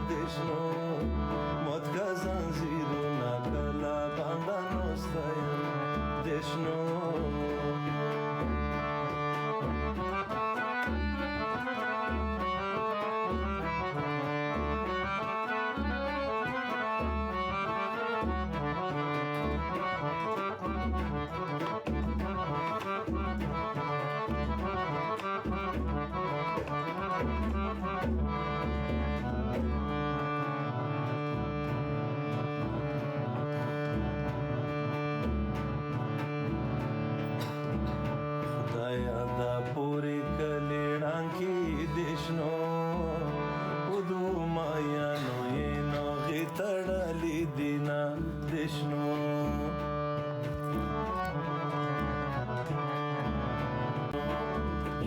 دشنو متکا زنجیرونه کلا بندن استایم دشنو پوری کلیړانکی دشنو ودو مایا نو ینو غتړلی دینا دشنو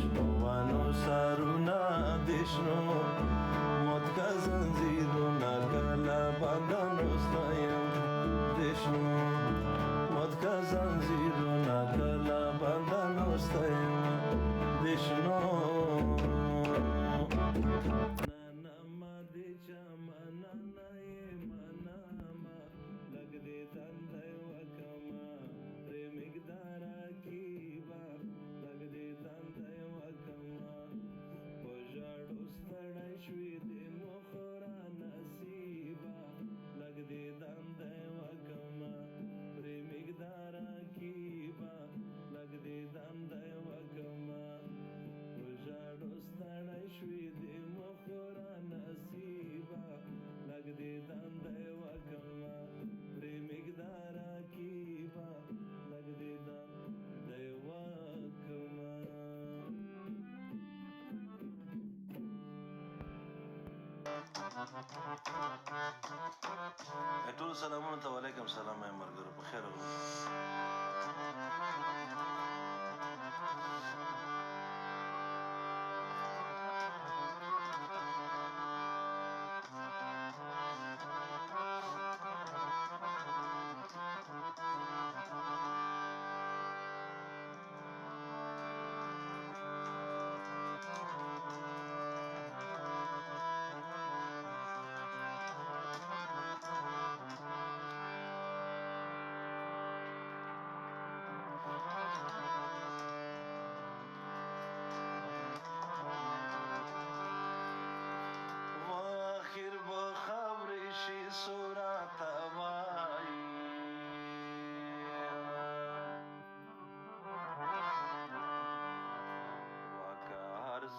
شنوانو سارونا دشنو متکا زنجیرونا کلا بندانو ستایم دشنو متکا زنجیرونا کلا بندانو ستایم دشنو نانما دی چما نانا یې مناما لګ دې تندای وکما پرېمګدارا کیبا لګ دې تندای وکما په ژړو ستړی شوې دې مخورا نصیبا لګ دې تندای وکما پرېمګدارا کیبا لګ دې تندای وکما ژړو ستړی شوې دې مخورا نصیبا لګ دې دندې وکما پرېمګدارا کیبا لګ دې دندې وکما ټول سلامونه ته وعلیکم سلام ای مرګرو په خیر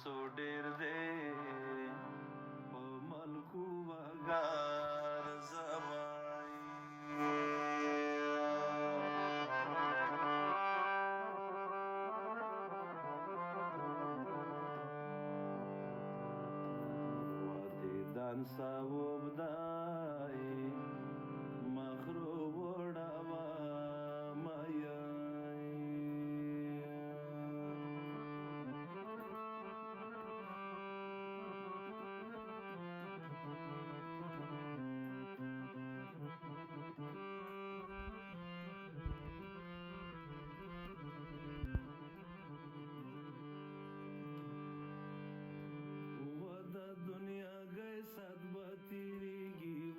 سو ډیر دې په ملکو وګار زوای وته دان ساوبدای مخرو وډاوا مایا دنیا گئے سات بتیری گی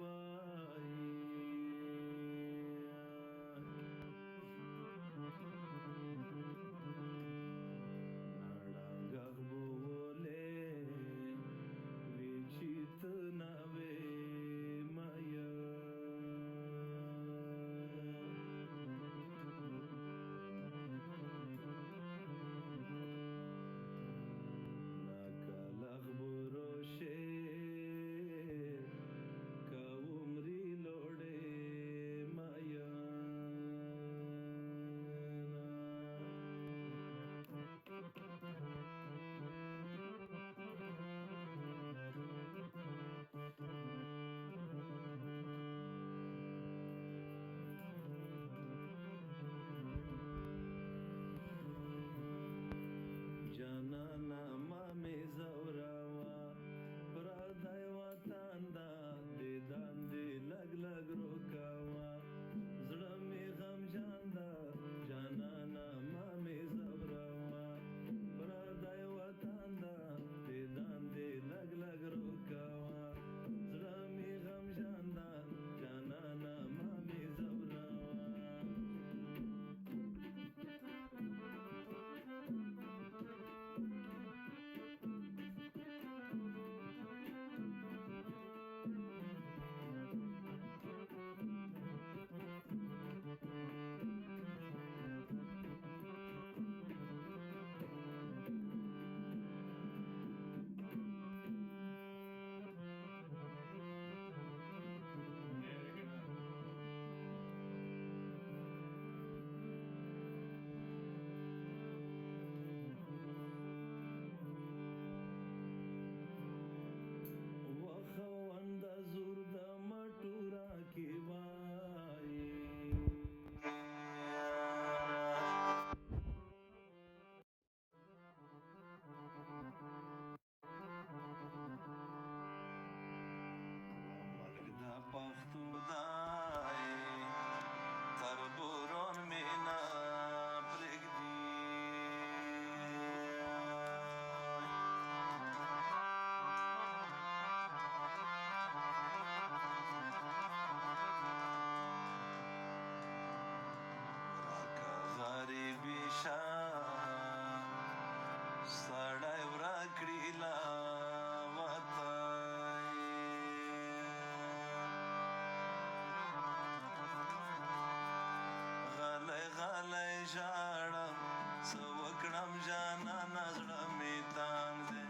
وکړم جانانه زړه مې تانګ دی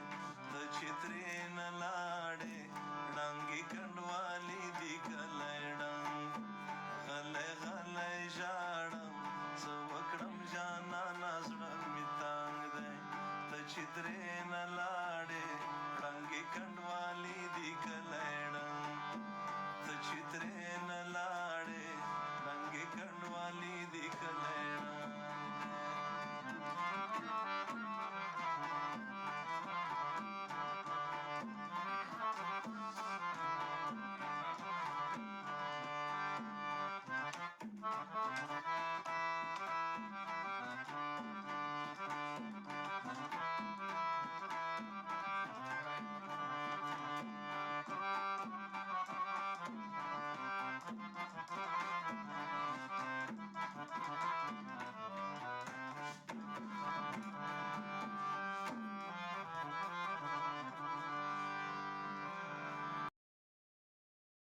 ته چې ترې نه لاړې ړنګې کنډوالې دي کلی ړنګ غلی غلی ژاړم څه وکړم جانانه زړه مې تانګ دی ته چې ترې